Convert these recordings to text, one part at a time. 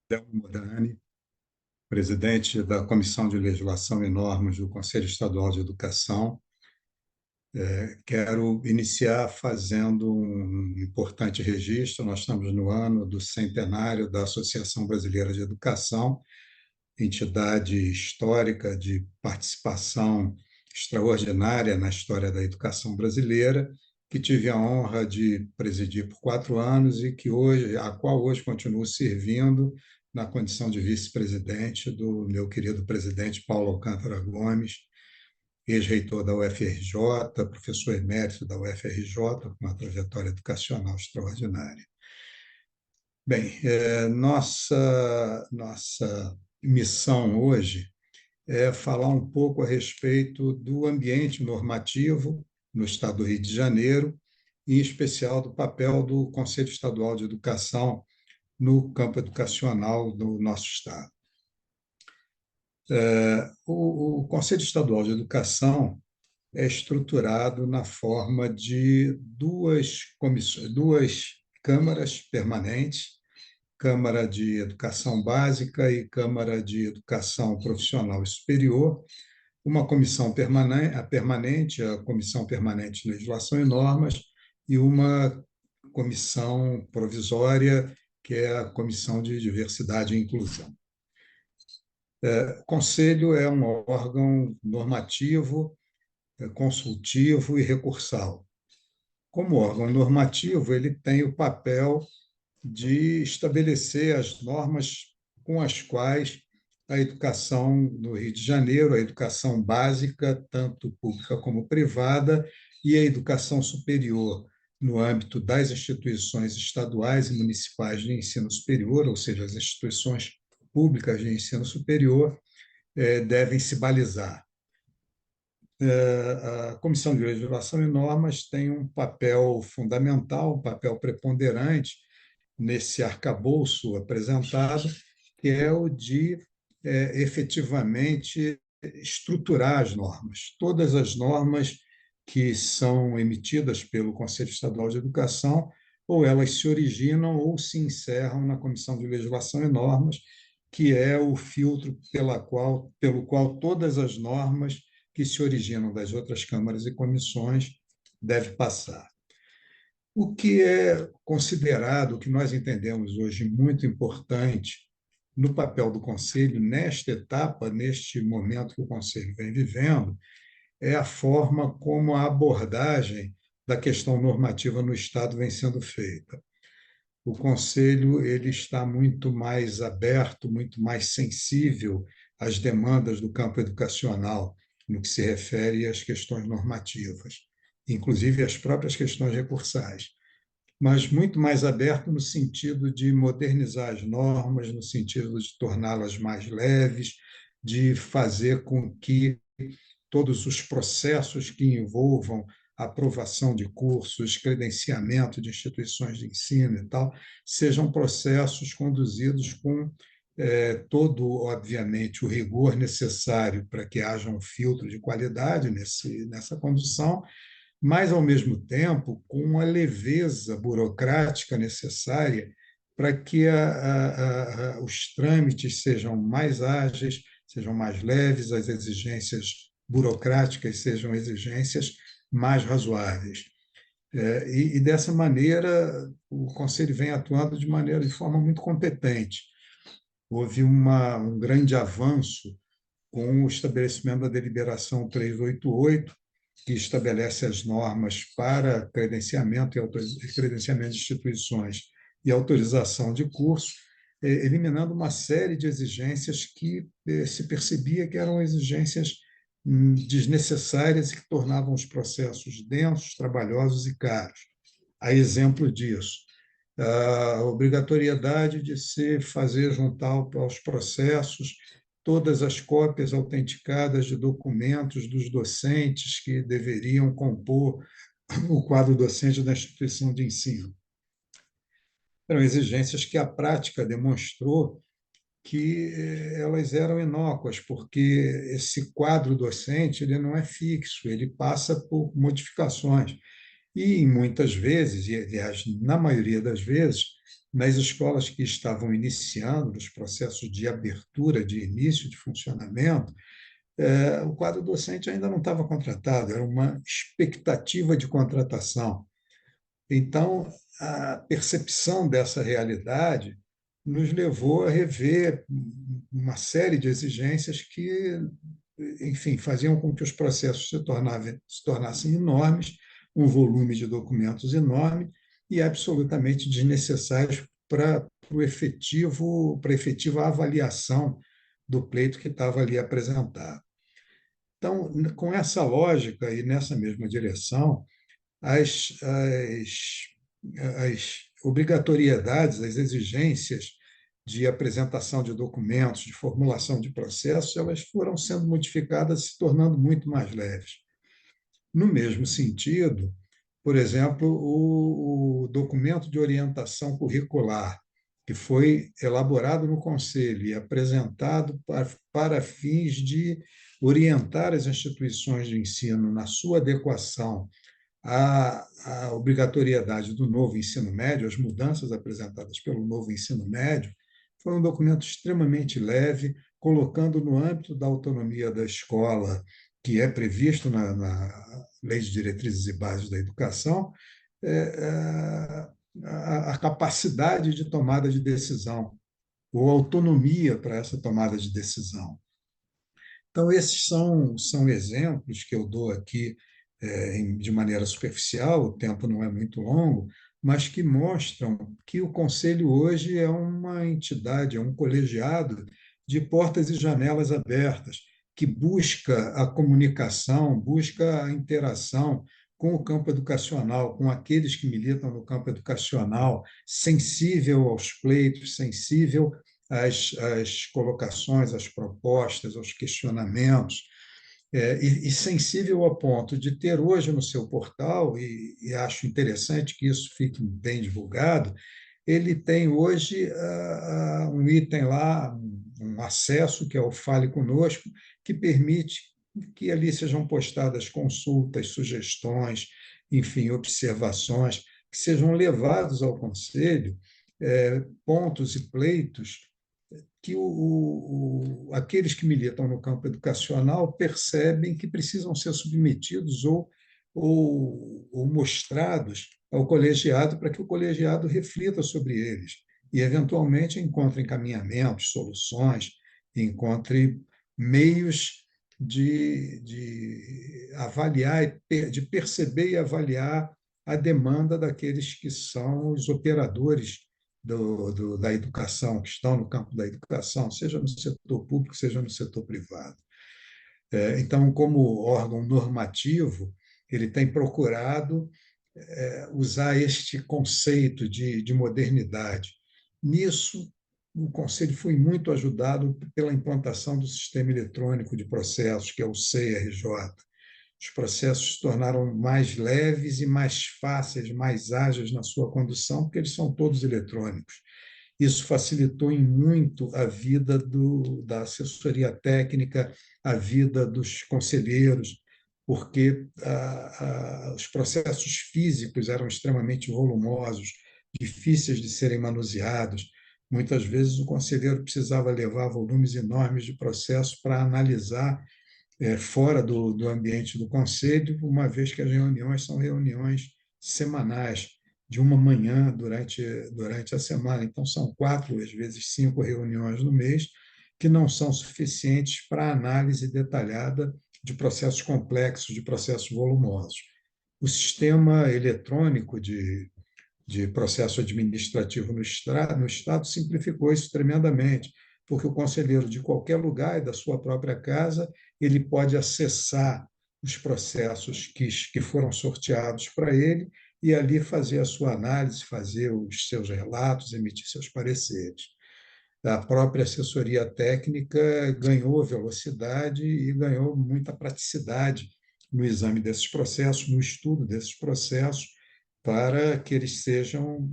Delmo Morani, presidente da Comissão de Legislação e Normas do Conselho Estadual de Educação. Quero iniciar fazendo um importante registro. Nós estamos no ano do centenário da Associação Brasileira de Educação, entidade histórica de participação extraordinária na história da educação brasileira, que tive a honra de presidir por 4 anos e a qual hoje continuo servindo na condição de vice-presidente do meu querido presidente Paulo Alcântara Gomes, ex-reitor da UFRJ, professor emérito da UFRJ, com uma trajetória educacional extraordinária. Bem, nossa missão hoje é falar um pouco a respeito do ambiente normativo no Estado do Rio de Janeiro, e em especial do papel do Conselho Estadual de Educação no campo educacional do nosso Estado. O Conselho Estadual de Educação é estruturado na forma de duas comissões, duas câmaras permanentes, Câmara de Educação Básica e Câmara de Educação Profissional e Superior, uma comissão permanente, a Comissão Permanente de Legislação e Normas, e uma comissão provisória, que é a Comissão de Diversidade e Inclusão. O Conselho é um órgão normativo, consultivo e recursal. Como órgão normativo, ele tem o papel de estabelecer as normas com as quais a educação no Rio de Janeiro, a educação básica, tanto pública como privada, e a educação superior, no âmbito das instituições estaduais e municipais de ensino superior, ou seja, as instituições públicas de ensino superior, devem se balizar. A Comissão de Legislação e Normas tem um papel fundamental, um papel preponderante nesse arcabouço apresentado, que é o de efetivamente estruturar as normas. Todas as normas que são emitidas pelo Conselho Estadual de Educação, ou elas se originam ou se encerram na Comissão de Legislação e Normas, que é o filtro pelo qual todas as normas que se originam das outras câmaras e comissões devem passar. O que é considerado, o que nós entendemos hoje muito importante no papel do Conselho, nesta etapa, neste momento que o Conselho vem vivendo, é a forma como a abordagem da questão normativa no Estado vem sendo feita. O Conselho ele está muito mais aberto, muito mais sensível às demandas do campo educacional, no que se refere às questões normativas, inclusive às próprias questões recursais, mas muito mais aberto no sentido de modernizar as normas, no sentido de torná-las mais leves, de fazer com que todos os processos que envolvam aprovação de cursos, credenciamento de instituições de ensino e tal, sejam processos conduzidos com todo, obviamente, o rigor necessário para que haja um filtro de qualidade nessa condução, mas, ao mesmo tempo, com a leveza burocrática necessária para que os trâmites sejam mais ágeis, sejam mais leves, as exigências burocráticas sejam exigências mais razoáveis. Dessa maneira, o Conselho vem atuando de forma muito competente. Houve um grande avanço com o estabelecimento da deliberação 388, que estabelece as normas para credenciamento credenciamento de instituições e autorização de curso, eliminando uma série de exigências que se percebia que eram exigências desnecessárias e que tornavam os processos densos, trabalhosos e caros. A exemplo disso, a obrigatoriedade de se fazer juntar aos processos todas as cópias autenticadas de documentos dos docentes que deveriam compor o quadro docente da instituição de ensino. Eram exigências que a prática demonstrou que elas eram inócuas, porque esse quadro docente ele não é fixo, ele passa por modificações. E, muitas vezes, e aliás, na maioria das vezes, nas escolas que estavam iniciando, nos processos de abertura, de início de funcionamento, o quadro docente ainda não estava contratado, era uma expectativa de contratação. Então, a percepção dessa realidade nos levou a rever uma série de exigências que, enfim, faziam com que os processos se tornassem enormes, um volume de documentos enorme e absolutamente desnecessários para a efetiva avaliação do pleito que estava ali apresentado. Então, com essa lógica e nessa mesma direção, as, as, as obrigatoriedades, as exigências de apresentação de documentos, de formulação de processos, elas foram sendo modificadas, se tornando muito mais leves. No mesmo sentido, por exemplo, o documento de orientação curricular, que foi elaborado no Conselho e apresentado para fins de orientar as instituições de ensino na sua adequação à obrigatoriedade do novo ensino médio, as mudanças apresentadas pelo novo ensino médio, foi um documento extremamente leve, colocando no âmbito da autonomia da escola, que é previsto na Lei de Diretrizes e Bases da Educação, a capacidade de tomada de decisão, ou autonomia para essa tomada de decisão. Então, esses são exemplos que eu dou aqui de maneira superficial, o tempo não é muito longo, mas que mostram que o Conselho hoje é uma entidade, é um colegiado de portas e janelas abertas, que busca a comunicação, busca a interação com o campo educacional, com aqueles que militam no campo educacional, sensível aos pleitos, sensível às colocações, às propostas, aos questionamentos, e sensível ao ponto de ter hoje no seu portal, e acho interessante que isso fique bem divulgado, ele tem hoje um item lá, um acesso, que é o Fale Conosco, que permite que ali sejam postadas consultas, sugestões, enfim, observações, que sejam levados ao Conselho, pontos e pleitos que aqueles que militam no campo educacional percebem que precisam ser submetidos ou mostrados ao colegiado para que o colegiado reflita sobre eles e, eventualmente, encontre encaminhamentos, soluções, encontre meios de avaliar, de perceber e avaliar a demanda daqueles que são os operadores da educação, que estão no campo da educação, seja no setor público, seja no setor privado. Então, como órgão normativo, ele tem procurado usar este conceito de modernidade. Nisso, o Conselho foi muito ajudado pela implantação do Sistema Eletrônico de Processos, que é o CRJ. Os processos se tornaram mais leves e mais fáceis, mais ágeis na sua condução, porque eles são todos eletrônicos. Isso facilitou em muito a vida da assessoria técnica, a vida dos conselheiros, porque os processos físicos eram extremamente volumosos, difíceis de serem manuseados. Muitas vezes o conselheiro precisava levar volumes enormes de processos para analisar fora do ambiente do conselho, uma vez que as reuniões são reuniões semanais, de uma manhã durante a semana. Então, são 4, às vezes 5 reuniões no mês, que não são suficientes para a análise detalhada de processos complexos, de processos volumosos. O sistema eletrônico de processo administrativo no Estado simplificou isso tremendamente, porque o conselheiro de qualquer lugar e da sua própria casa, ele pode acessar os processos que foram sorteados para ele e ali fazer a sua análise, fazer os seus relatos, emitir seus pareceres. A própria assessoria técnica ganhou velocidade e ganhou muita praticidade no exame desses processos, no estudo desses processos, para que eles sejam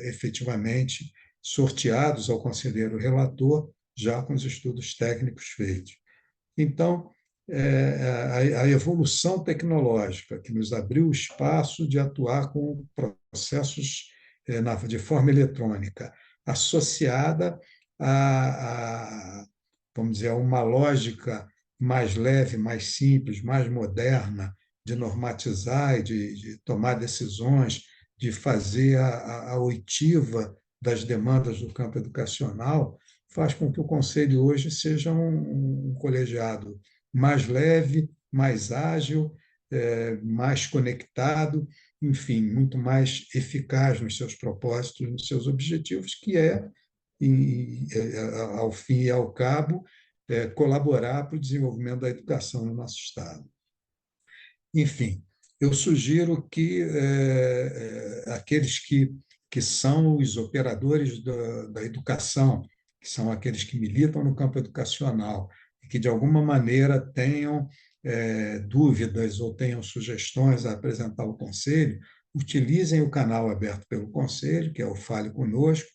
efetivamente sorteados ao conselheiro relator, já com os estudos técnicos feitos. Então, a evolução tecnológica, que nos abriu o espaço de atuar com processos de forma eletrônica, associada a, vamos dizer, a uma lógica mais leve, mais simples, mais moderna, de normatizar e de tomar decisões, de fazer a oitiva das demandas do campo educacional, faz com que o Conselho hoje seja um colegiado mais leve, mais ágil, mais conectado, enfim, muito mais eficaz nos seus propósitos, nos seus objetivos, que é, ao fim e ao cabo, colaborar para o desenvolvimento da educação no nosso Estado. Enfim, eu sugiro que aqueles que são os operadores da educação, que são aqueles que militam no campo educacional, e que de alguma maneira tenham dúvidas ou tenham sugestões a apresentar ao Conselho, utilizem o canal aberto pelo Conselho, que é o Fale Conosco,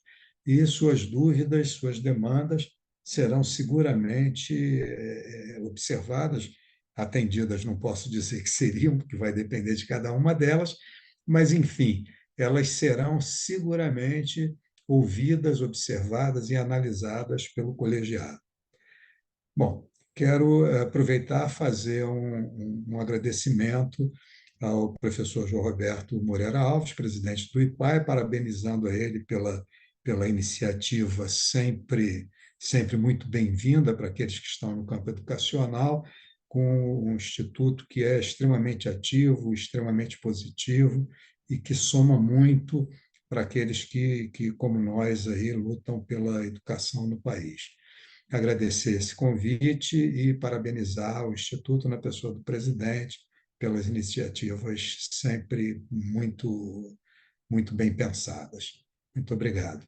e suas dúvidas, suas demandas serão seguramente observadas, atendidas, não posso dizer que seriam, porque vai depender de cada uma delas, mas, enfim, elas serão seguramente ouvidas, observadas e analisadas pelo colegiado. Bom, quero aproveitar e fazer um agradecimento ao professor João Roberto Moreira Alves, presidente do IPAE, parabenizando a ele pela iniciativa sempre muito bem-vinda para aqueles que estão no campo educacional, com um instituto que é extremamente ativo, extremamente positivo e que soma muito para aqueles que como nós, aí, lutam pela educação no país. Agradecer esse convite e parabenizar o Instituto, na pessoa do presidente, pelas iniciativas sempre muito bem pensadas. Muito obrigado.